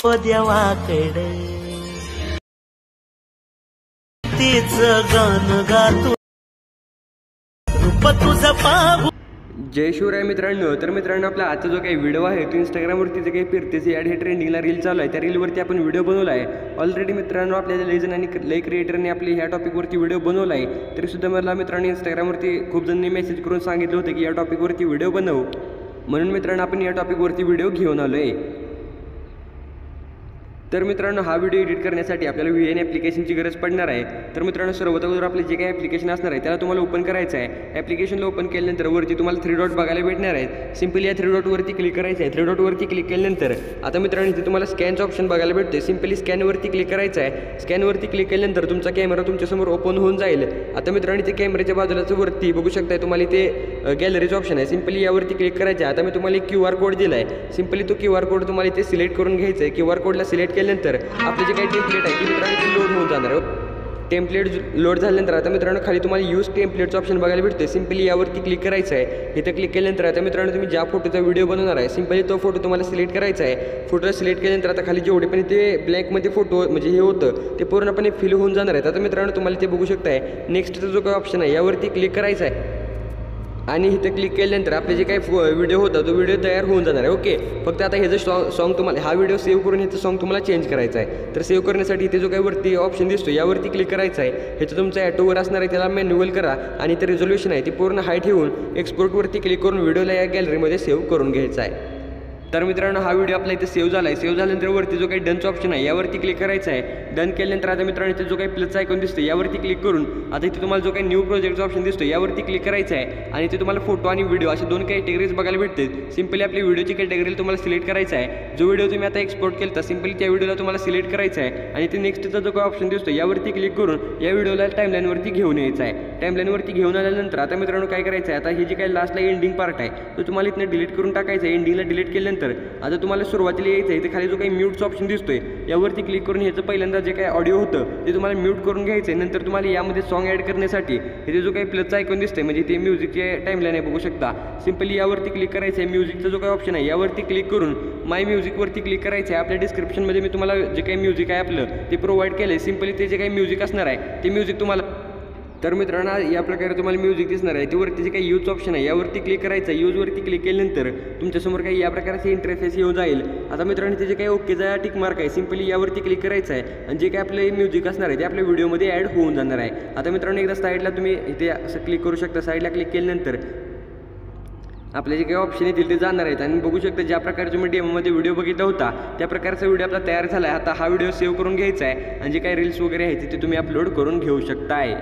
देवाकडे तीच गाणं गातो रूप तुझं पाहू। जय शिवराय मित्रांनो। तर मित्रांनो, आपला आजचा जो काही व्हिडिओ आहे तो इंस्टाग्रामवरती जे काही फिरतेचे ॲड हे ट्रेंडिंगला रील चालू आहे, त्या रीलवरती आपण व्हिडिओ बनवला आहे ऑलरेडी। मित्रांनो, आपल्याला लई जणांनी लई क्रिएटरने आपली ह्या टॉपिकवरती व्हिडिओ बनवला आहे, तरीसुद्धा मला मित्रांनो इंस्टाग्रामवरती खूप जणांनी मेसेज करून सांगितलं होतं की या टॉपिकवरती व्हिडिओ बनवू, म्हणून मित्रांनो आपण या टॉपिकवरती व्हिडिओ घेऊन आलो आहे। तर मित्रांनो, हा व्हिडिओ एडिट करण्यासाठी आपल्याला VN ॲप्लिकेशनची गरज पडणार आहे। तर मित्रांनो, सर्वात अगोदर आपले जे काही ॲप्लिकेशन असणार आहे त्याला तुम्हाला ओपन करायचं आहे। ॲप्लिकेशनला ओपन केल्यानंतर वरती तुम्हाला 3 डॉट बघायला भेटणार आहेत। सिम्पली या 3 डॉटवरती क्लिक करायचं आहे। 3 डॉटवरती क्लिक केल्यानंतर आता मित्रांनो इथे तुम्हाला स्कॅनचं ऑप्शन बघायला भेटते। सिम्पली स्कॅनवरती क्लिक करायचं आहे। स्कॅनवरती क्लिक केल्यानंतर तुमचा कॅमेरा तुमच्यासमोर ओपन होऊन जाईल। आता मित्रांनो, इथे कॅमेऱ्याच्या बाजूलाच वरती बघू शकताय तुम्हाला इथे गॅलरीचं ऑप्शन आहे। सिम्पली यावरती क्लिक करायचं आहे। आता मी तुम्हाला एक QR कोड दिला आहे। सिम्पली तो QR कोड तुम्हाला इथे सिलेक्ट करून घ्यायचा आहे। QR कोडला सिलेक्ट केल्यानंतर जे काही टेम्पलेट आहे ती मित्रांनो ती लोड होऊन जाणार आहे। टेम्पलेट लोड झाल्यानंतर आता मित्रांनो खाली तुम्हाला यूज टेम्पलेटचं ऑप्शन बघायला भेटते। सिम्पली यावरती क्लिक करायचं आहे। इथं क्लिक केल्यानंतर आता मित्रांनो तुम्ही ज्या फोटोचा व्हिडिओ बनवणार आहे सिम्पली तो फोटो तुम्हाला सिलेक्ट करायचा आहे। फोटोला सिलेक्ट केल्यानंतर आता खाली जेवढे पण ते ब्लॅकमध्ये फोटो म्हणजे हे होतं ते पूर्णपणे फिल होऊन जाणार आहेत। आता मित्रांनो तुम्हाला ते बघू शकताय नेक्स्टचा जो काही ऑप्शन आहे यावरती क्लिक करायचा आहे आणि इथं क्लिक केल्यानंतर आपले जे काही व्हिडिओ होता तो व्हिडिओ तयार होऊन जाणार आहे। ओके, फक्त आता ह्याचं सॉन्ग तुम्हाला हा व्हिडिओ सेव्ह करून ह्याचं सॉन्ग तुम्हाला चेंज करायचं आहे। तर सेव्ह करण्यासाठी इथे जो काही वरती ऑप्शन दिसतो यावरती क्लिक करायचं आहे। ह्याचं तुमचं ॲटोवर असणार आहे त्याला मॅन्युअल करा आणि ते रिझोल्युशन आहे ती पूर्ण हाय ठेवून एक्सपोर्टवरती क्लिक करून व्हिडिओला या गॅलरीमध्ये सेव्ह करून घ्यायचा आहे। तर मित्रांनो, हा व्हिडिओ आपला इथे सेव्ह झाला आहे। सेव्ह झाल्यानंतर वरती जो काही डनचा ऑप्शन आहे यावरती क्लिक करायचं आहे। डन केल्यानंतर आता मित्रांनो इथे जो काही प्लसचा आयकॉन दिसतो यावरती क्लिक करून आता इथे तुम्हाला जो काही न्यू प्रोजेक्टचा ऑप्शन दिसतो यावरती क्लिक करायचं आहे आणि इथे तुम्हाला फोटो आणि व्हिडिओ असे 2 कॅटेगरीज बघायला भेटते। सिम्पली आपली व्हिडिओची कॅटेगरी तुम्हाला सिलेक्ट करायचा आहे। जो व्हिडिओ तुम्ही आता एक्सपोर्ट केला तर सिम्पली त्या व्हिडिओला तुम्हाला सिलेक्ट करायचा आहे आणि इथे नेक्स्टचा जो काही ऑप्शन दिसतो यावरती क्लिक करून या व्हिडिओला टाईमलाईनवरती घेऊन यायचं आहे। टाईमलाईनवरती घेऊन आल्यानंतर आता मित्रांनो काय करायचं आहे, आता ही जी काही लास्टला एंडिंग पार्ट आहे तो तुम्हाला इथनं डिलीट करून टाकायचं आहे। एंडिंगला डिलीट केल्यानंतर आता तुम्हाला सुरुवातीला यायचं आहे। इथे खाली जो काही म्यूटचा ऑप्शन दिसतोय यावरती क्लिक करून ह्याचं पहिल्यांदा जे काही ऑडिओ होतं ते तुम्हाला म्यूट करून घ्यायचं आहे। नंतर तुम्हाला यामध्ये सॉन्ग ॲड करण्यासाठी इथे जो काही प्लसचा आयकॉन दिसतोय म्हणजे ते म्युझिकचे टाईमलाईन आहे बघू शकता। सिम्पली यावरती क्लिक करायचं आहे। म्युझिकचा जो काही ऑप्शन आहे यावरती क्लिक करून माय म्युझिकवरती क्लिक करायचं आहे। आपल्या डिस्क्रिप्शनमध्ये मी तुम्हाला जे काही म्युझिक आहे आपलं ते प्रोव्हाइड केलं आहे। सिम्पली ते जे काही म्युझिक असणार आहे ते म्युझिक तुम्हाला तर मित्रांनो या प्रकारे तुम्हाला म्युझिक दिसणार आहे। त्यावरती जे काही यूज ऑप्शन आहे यावरती क्लिक करायचं आहे। यूजवरती क्लिक केल्यानंतर तुमच्यासमोर काही या प्रकारचे इंटरफेस येऊन जाईल। आता मित्रांनो ते जे काही ओकेचा टिक मार्क आहे सिम्पली यावरती क्लिक करायचं आहे आणि जे काही आपले म्युझिक असणार आहे ते आपल्या व्हिडिओमध्ये ॲड होऊन जाणार आहे। आता मित्रांनो एकदा साईडला तुम्ही इथे असं क्लिक करू शकता। साईडला क्लिक केल्यानंतर आपले जे काही ऑप्शन येतील ते जाणार आहेत आणि बघू शकता ज्या प्रकारे तुम्ही डेमोमध्ये व्हिडिओ बघितला होता त्या प्रकारचा व्हिडिओ आपला तयार झाला आहे। आता हा व्हिडिओ सेव्ह करून घ्यायचा आहे आणि जे काही रील्स वगैरे आहेत ते तुम्ही अपलोड करून घेऊ शकताय।